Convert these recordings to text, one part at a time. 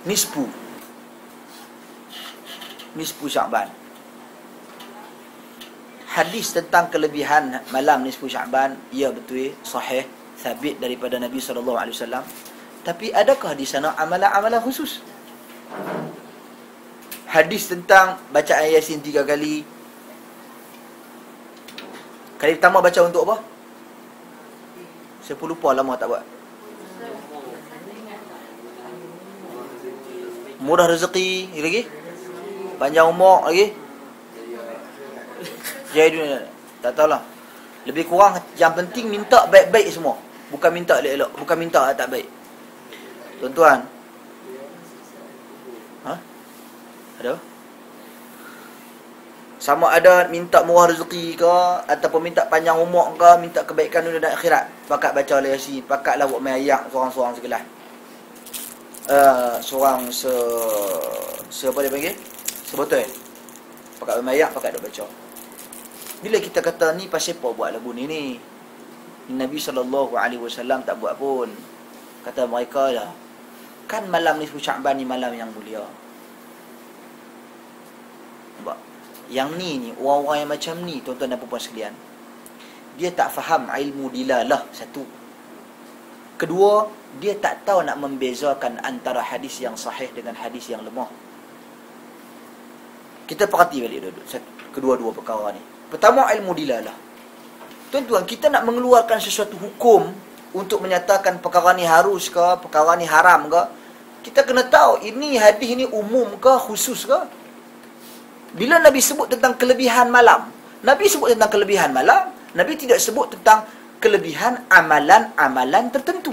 nisfu Sya'ban. Hadis tentang kelebihan malam nisfu Sya'ban, ya betul, sahih, sabit daripada Nabi SAW. Tapi adakah di sana amalan-amalan khusus? Hadis tentang bacaan Yasin 3 kali. Kali pertama baca untuk apa? Saya pun lupa, lama tak buat. Murah rezeki lagi, panjang umur lagi, jaya dunia. Tak tahulah. Lebih kurang yang penting minta baik-baik semua, bukan minta elok-elok, bukan minta tak baik. Tuan-tuan, ada? Sama ada minta murah rezeki ke, ataupun minta panjang umur ke, minta kebaikan dunia dan akhirat, pakat baca Yasin, pakatlah buat main ayat seorang-seorang segelas. Apa dia panggil? Sebotol. Pakat main ayat, pakat dah baca. Bila kita kata ni pasal apa buat lagu ni? Nabi SAW tak buat pun. Kata mereka lah, kan malam nisfu Sya'ban ni malam yang mulia. Nampak? Yang ni orang-orang yang macam ni, tuan-tuan dan puan sekalian, dia tak faham ilmu dilalah, satu. Kedua, dia tak tahu nak membezakan antara hadis yang sahih dengan hadis yang lemah. Kita perhati balik dulu kedua-dua perkara ni. Pertama, ilmu dilalah. Tuan-tuan, kita nak mengeluarkan sesuatu hukum untuk menyatakan perkara ni harus ke, perkara ni haram ke, kita kena tahu ini hadis ni umum ke, khusus ke. Bila Nabi sebut tentang kelebihan malam, Nabi sebut tentang kelebihan malam, Nabi tidak sebut tentang kelebihan amalan-amalan tertentu.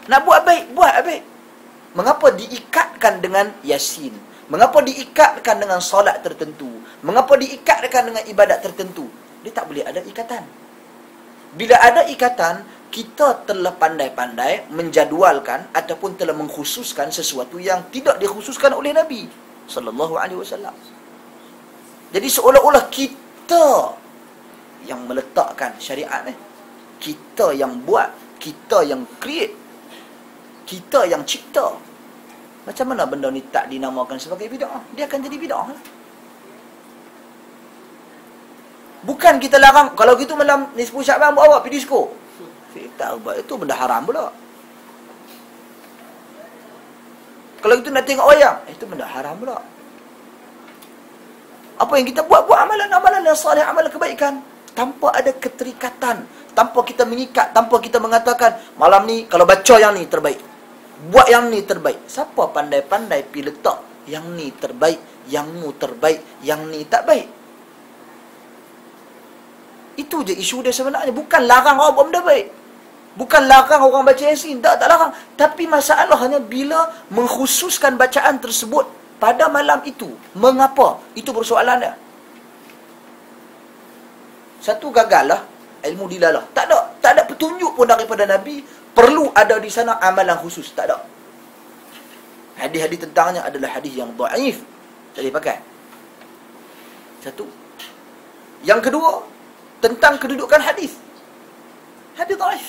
Nak buat baik, buat baik. Mengapa diikatkan dengan Yasin? Mengapa diikatkan dengan solat tertentu? Mengapa diikatkan dengan ibadat tertentu? Dia tak boleh ada ikatan. Bila ada ikatan, kita telah pandai-pandai menjadualkan ataupun telah mengkhususkan sesuatu yang tidak dikhususkan oleh Nabi sallallahu alaihi wasallam. Jadi seolah-olah kita yang meletakkan syariat ni, kita yang buat, kita yang create, kita yang cipta. Macam mana benda ni tak dinamakan sebagai bid'ah? Dia akan jadi bid'ah. Bukan kita larang, kalau gitu malam nisfu Sya'ban buat awak pergi disko. Tak buat, itu benda haram pula. Kalau gitu nak tengok wayang, itu benda haram pula. Apa yang kita buat amalan-amalan yang salih, amalan kebaikan, tanpa ada keterikatan, tanpa kita mengikat, tanpa kita mengatakan malam ni kalau baca yang ni terbaik, buat yang ni terbaik. Siapa pandai-pandai pergi letak yang ni terbaik, yang mu terbaik, yang ni tak baik? Itu je isu dia sebenarnya. Bukan larang orang buat benda baik, bukan larang orang baca Yasin, tak larang. Tapi masalahnya bila mengkhususkan bacaan tersebut pada malam itu, mengapa? Itu persoalan dia. Satu, gagal lah ilmu dilalah. Tak ada petunjuk pun daripada Nabi perlu ada di sana amalan khusus. Tak ada. Hadis-hadis tentangnya adalah hadis yang dhaif, tak dipakai. Satu. Yang kedua, tentang kedudukan hadis. Hadis dhaif.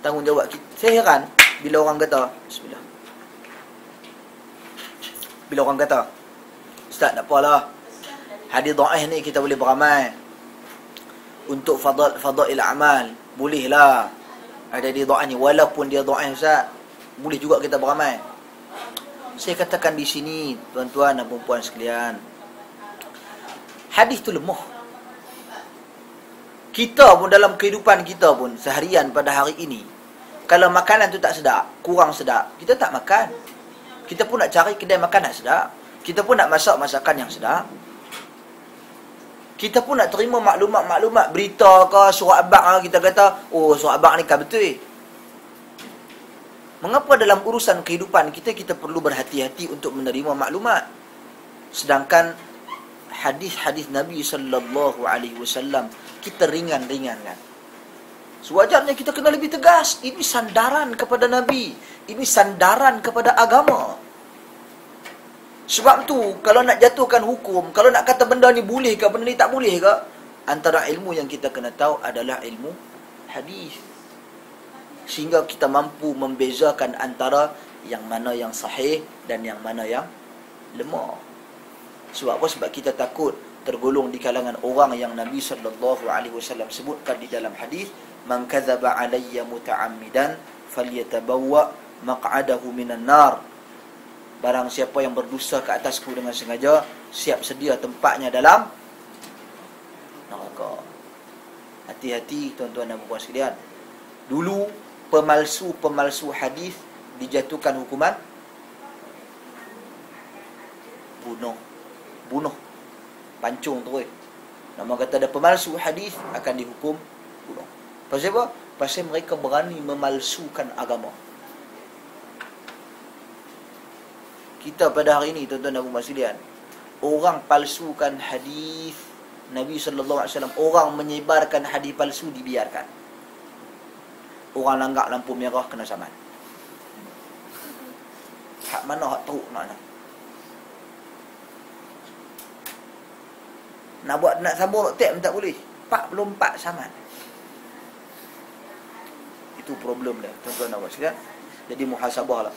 Tanggungjawab kita. Saya heran bila orang kata, bismillah, bila orang kata, Ustaz, tak apalah, hadis dhaif ni kita boleh beramal untuk fadail amal, bolehlah ada hadis dhaif ni, walaupun dia dhaif Ustaz, boleh juga kita beramal. Saya katakan di sini, tuan-tuan dan puan-puan sekalian, hadis tu lemah. Kita pun dalam kehidupan kita pun seharian pada hari ini, kalau makanan tu tak sedap, kurang sedap, kita tak makan. Kita pun nak cari kedai makan yang sedap. Kita pun nak masak masakan yang sedap. Kita pun nak terima maklumat-maklumat, berita ke, surat abang, kita kata, oh surat abang ni kan betul. Mengapa dalam urusan kehidupan kita, kita perlu berhati-hati untuk menerima maklumat, sedangkan hadis-hadis Nabi sallallahu alaihi wasallam kita ringan-ringankan? Sewajarnya kita kena lebih tegas. Ini sandaran kepada Nabi, ini sandaran kepada agama. Sebab tu kalau nak jatuhkan hukum, kalau nak kata benda ni boleh ke, benda ni tak boleh ke, antara ilmu yang kita kena tahu adalah ilmu hadis. sehingga kita mampu membezakan antara yang mana yang sahih dan yang mana yang lemah. Sebab apa? Sebab kita takut tergolong di kalangan orang yang Nabi SAW sebutkan di dalam hadis, man kadzaba alayya muta'ammidan falyatabawwa maq'adahu minan nar. Barang siapa yang berdusta ke atasku dengan sengaja, siap sedia tempatnya dalam neraka. Hati-hati tuan-tuan dan puan sekalian. Dulu pemalsu hadis dijatuhkan hukuman bunuh, pancung terus. Nama kata ada pemalsu hadis akan dihukum bunuh. Pasal apa? Pasal mereka berani memalsukan agama. Kita pada hari ini tuan-tuan dan puan sekalian, orang palsukan hadis Nabi SAW, orang menyebarkan hadis palsu dibiarkan. Orang langgak lampu merah kena saman. Hak mana hak teruk nak? Nak sambung tak tak boleh. 44 saman. Itu problem dia tuan-tuan dan puan sekalian. Jadi muhasabahlah.